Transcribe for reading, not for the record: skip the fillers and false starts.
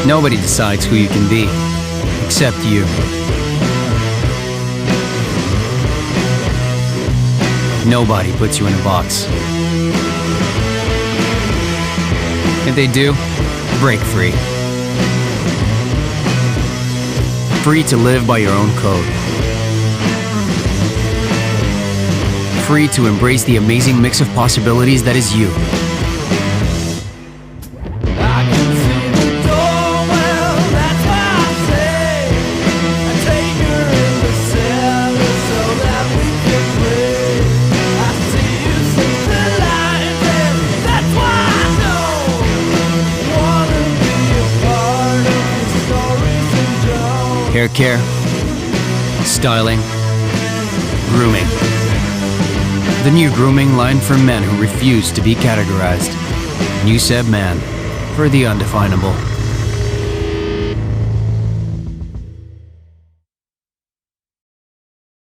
Nobody decides who you can be, except you. Nobody puts you in a box. If they do, break free. Free to live by your own code. Free to embrace the amazing mix of possibilities that is you. Hair care, styling, grooming. The new grooming line for men who refuse to be categorized. New SEB Man, for the undefinable.